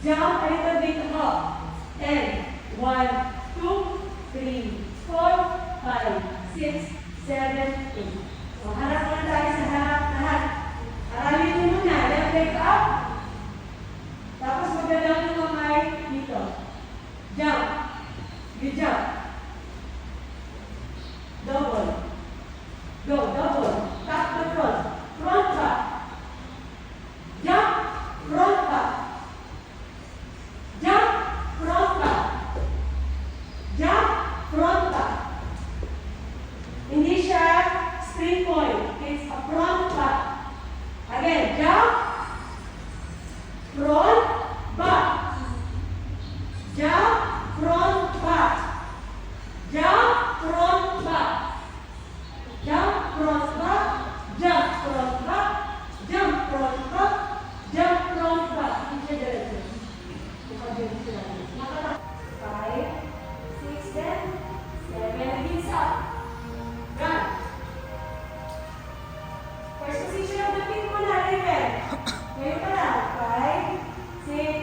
Jump a little bit up. 10. 1, 2, 3, 4, 5, 6, 7, 8. So, harap muna tayo sa harap lahat. Aralin mo muna. Left leg up. Tapos magalaw yung kamay dito. Jump. You jump. Double. Go, double. Tap the front. Front back. Jump. Front back. Jump, front back. Jump, front back. Hindi siya spring point. It's a front back. Again, jump, front, back. Jump, front, back. Jump, front, back. Jump, front, back. Jump, front, back. Jump, front, back. Jump, front, back. Hindi siya diretso. 5, 6, 7, heels up. Run. First position of the feet mo na, Raven. Ngayon pa lang. 5, 6,